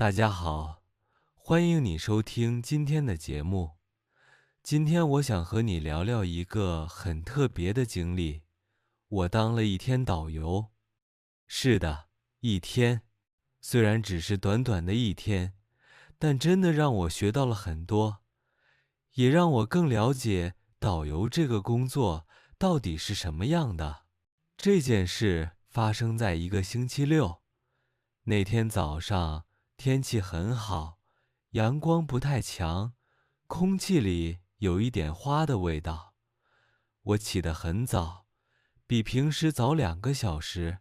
大家好，欢迎你收听今天的节目。今天我想和你聊聊一个很特别的经历。我当了一天导游。是的，一天。虽然只是短短的一天，但真的让我学到了很多，也让我更了解导游这个工作到底是什么样的。这件事发生在一个星期六。那天早上天气很好，阳光不太强，空气里有一点花的味道。我起得很早，比平时早2个小时，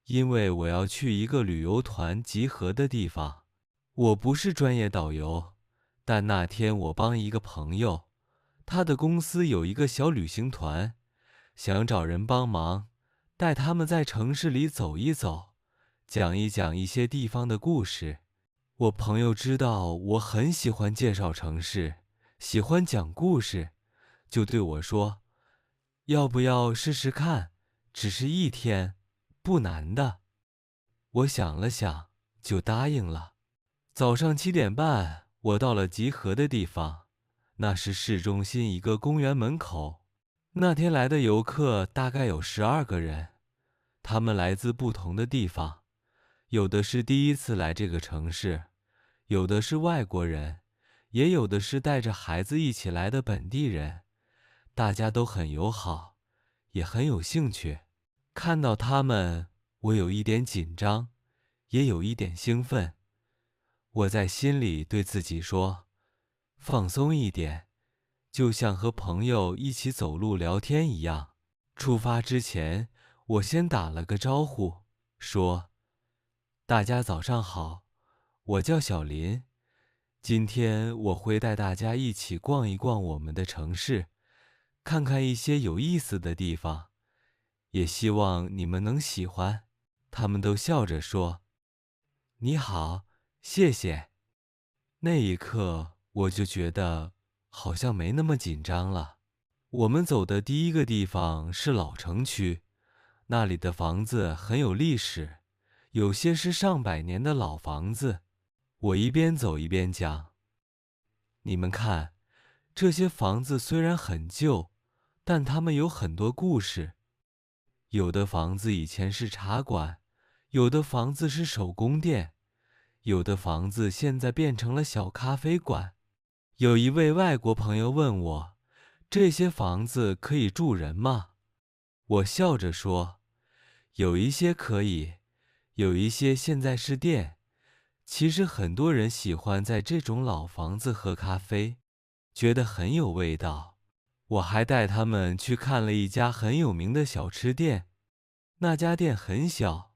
因为我要去一个旅游团集合的地方。我不是专业导游，但那天我帮一个朋友，他的公司有一个小旅行团，想找人帮忙，带他们在城市里走一走，讲一讲一些地方的故事。我朋友知道我很喜欢介绍城市，喜欢讲故事，就对我说，要不要试试看，只是一天，不难的。我想了想，就答应了。早上7点半，我到了集合的地方，那是市中心一个公园门口。那天来的游客大概有12个人，他们来自不同的地方，有的是第一次来这个城市，有的是外国人，也有的是带着孩子一起来的本地人。大家都很友好，也很有兴趣。看到他们，我有一点紧张，也有一点兴奋。我在心里对自己说，放松一点，就像和朋友一起走路聊天一样。出发之前，我先打了个招呼，说，大家早上好，我叫小林。今天我会带大家一起逛一逛我们的城市，看看一些有意思的地方，也希望你们能喜欢。他们都笑着说，你好，谢谢。那一刻，我就觉得好像没那么紧张了。我们走的第一个地方是老城区，那里的房子很有历史，有些是上百年的老房子。我一边走一边讲，你们看，这些房子虽然很旧，但它们有很多故事。有的房子以前是茶馆，有的房子是手工店，有的房子现在变成了小咖啡馆。有一位外国朋友问我，这些房子可以住人吗？我笑着说，有一些可以，有一些现在是店。其实很多人喜欢在这种老房子喝咖啡，觉得很有味道。我还带他们去看了一家很有名的小吃店，那家店很小，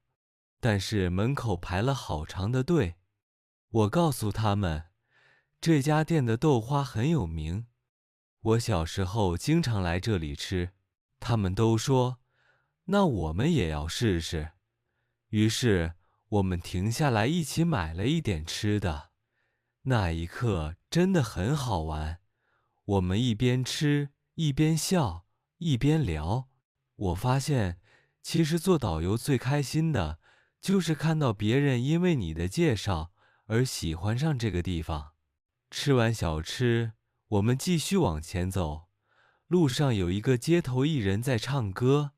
但是门口排了好长的队。我告诉他们，这家店的豆花很有名，我小时候经常来这里吃。他们都说，那我们也要试试。于是我们停下来一起买了一点吃的。那一刻真的很好玩，我们一边吃，一边笑，一边聊。我发现，其实做导游最开心的，就是看到别人因为你的介绍而喜欢上这个地方。吃完小吃，我们继续往前走。路上有一个街头艺人在唱歌，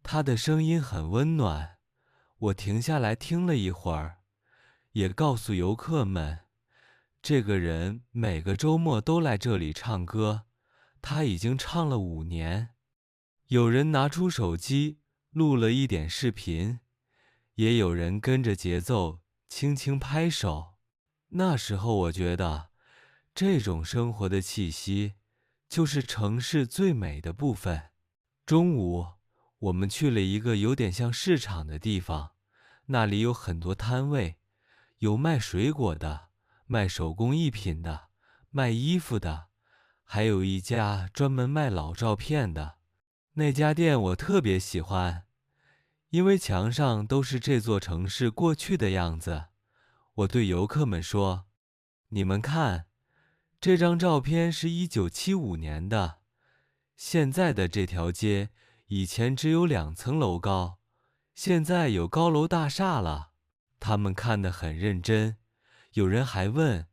他的声音很温暖。我停下来听了一会儿，也告诉游客们，这个人每个周末都来这里唱歌，他已经唱了5年。有人拿出手机录了一点视频，也有人跟着节奏轻轻拍手。那时候我觉得，这种生活的气息，就是城市最美的部分。中午，我们去了一个有点像市场的地方，那里有很多摊位，有卖水果的，卖手工艺品的，卖衣服的，还有一家专门卖老照片的。那家店我特别喜欢，因为墙上都是这座城市过去的样子。我对游客们说，你们看，这张照片是1975年的，现在的这条街以前只有2层楼高，现在有高楼大厦了。他们看得很认真，有人还问，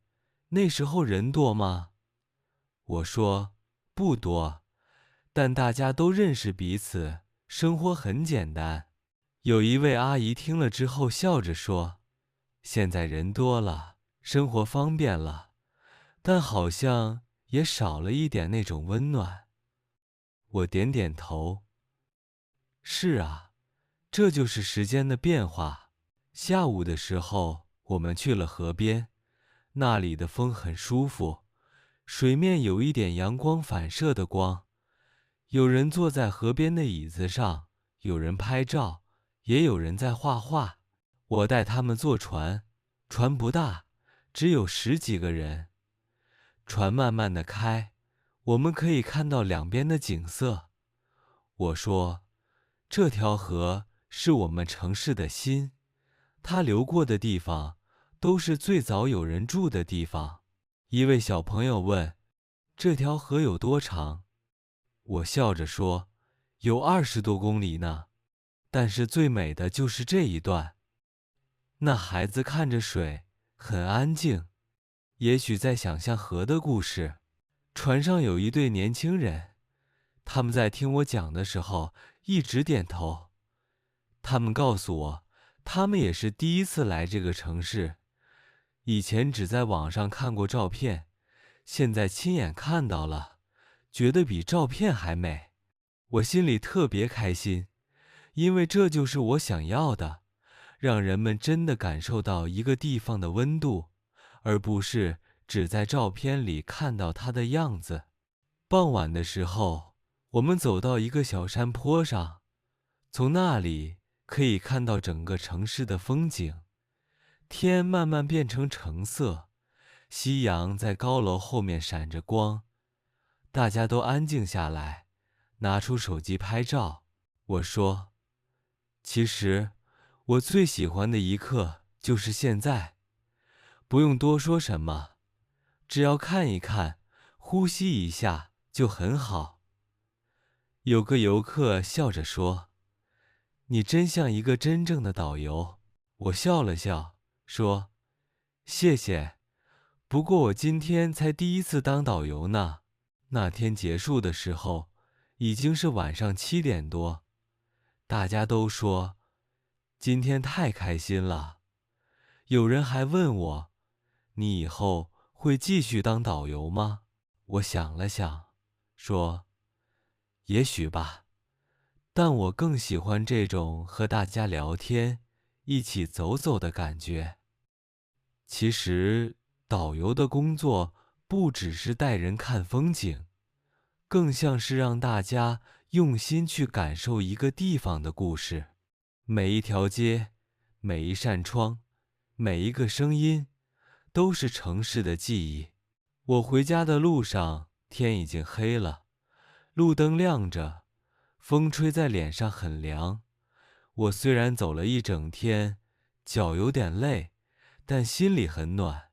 那时候人多吗？我说，不多，但大家都认识彼此，生活很简单。有一位阿姨听了之后笑着说，现在人多了，生活方便了，但好像也少了一点那种温暖。我点点头。是啊，这就是时间的变化。下午的时候，我们去了河边，那里的风很舒服，水面有一点阳光反射的光。有人坐在河边的椅子上，有人拍照，也有人在画画。我带他们坐船，船不大，只有10几个人。船慢慢地开，我们可以看到两边的景色。我说，这条河是我们城市的心，它流过的地方都是最早有人住的地方。一位小朋友问，这条河有多长？我笑着说，有20多公里呢，但是最美的就是这一段。那孩子看着水，很安静，也许在想象河的故事。船上有一对年轻人，他们在听我讲的时候一直点头。他们告诉我，他们也是第一次来这个城市，以前只在网上看过照片，现在亲眼看到了，觉得比照片还美。我心里特别开心，因为这就是我想要的，让人们真的感受到一个地方的温度，而不是只在照片里看到它的样子。傍晚的时候，我们走到一个小山坡上，从那里可以看到整个城市的风景。天慢慢变成橙色，夕阳在高楼后面闪着光。大家都安静下来，拿出手机拍照。我说，其实我最喜欢的一刻就是现在，不用多说什么，只要看一看，呼吸一下就很好。有个游客笑着说，你真像一个真正的导游。我笑了笑，说，谢谢，不过我今天才第一次当导游呢。那天结束的时候，已经是晚上7点多，大家都说，今天太开心了。有人还问我，你以后会继续当导游吗？我想了想，说，也许吧，但我更喜欢这种和大家聊天，一起走走的感觉。其实，导游的工作不只是带人看风景，更像是让大家用心去感受一个地方的故事。每一条街，每一扇窗，每一个声音，都是城市的记忆。我回家的路上，天已经黑了，路灯亮着，风吹在脸上很凉。我虽然走了一整天，脚有点累，但心里很暖。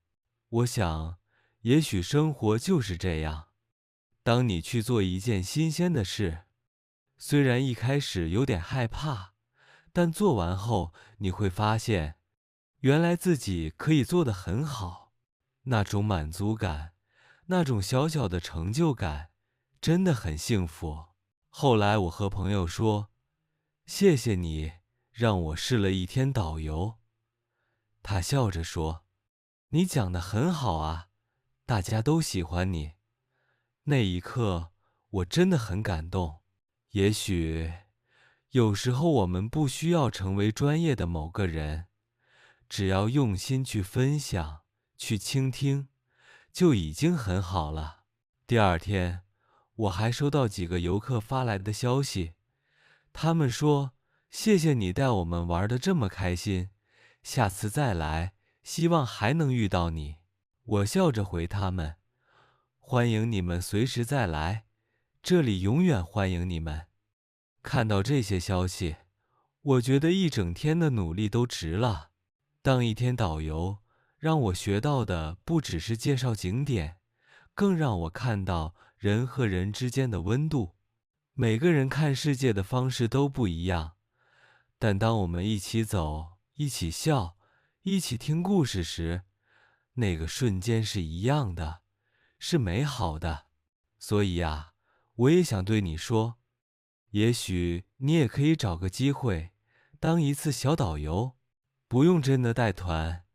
我想，也许生活就是这样。当你去做一件新鲜的事，虽然一开始有点害怕，但做完后你会发现，原来自己可以做得很好。那种满足感，那种小小的成就感，真的很幸福。后来我和朋友说，谢谢你让我试了一天导游。他笑着说，你讲得很好啊，大家都喜欢你。那一刻，我真的很感动。也许，有时候我们不需要成为专业的某个人，只要用心去分享、去倾听，就已经很好了。第二天，我还收到几个游客发来的消息，他们说：谢谢你带我们玩得这么开心，下次再来，希望还能遇到你。我笑着回他们：欢迎你们随时再来，这里永远欢迎你们。看到这些消息，我觉得一整天的努力都值了。当一天导游，让我学到的不只是介绍景点，更让我看到人和人之间的温度。每个人看世界的方式都不一样，但当我们一起走，一起笑，一起听故事时，那个瞬间是一样的，是美好的。所以啊，我也想对你说，也许你也可以找个机会，当一次小导游，不用真的带团，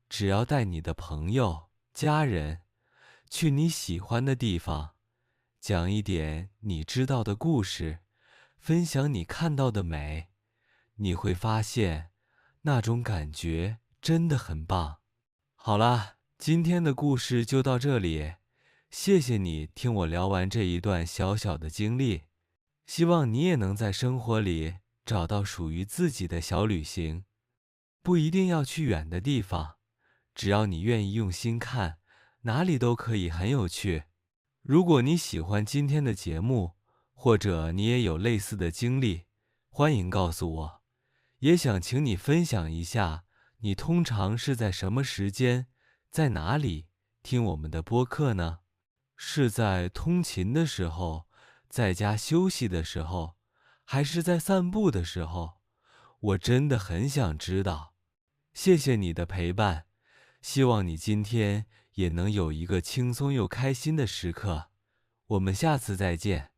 只要带你的朋友、家人，去你喜欢的地方，讲一点你知道的故事，分享你看到的美，你会发现，那种感觉真的很棒。好啦，今天的故事就到这里，谢谢你听我聊完这一段小小的经历，希望你也能在生活里找到属于自己的小旅行，不一定要去远的地方，只要你愿意用心看，哪里都可以很有趣。如果你喜欢今天的节目，或者你也有类似的经历，欢迎告诉我。也想请你分享一下，你通常是在什么时间，在哪里听我们的播客呢？是在通勤的时候，在家休息的时候，还是在散步的时候？我真的很想知道。谢谢你的陪伴，希望你今天也能有一个轻松又开心的时刻。我们下次再见。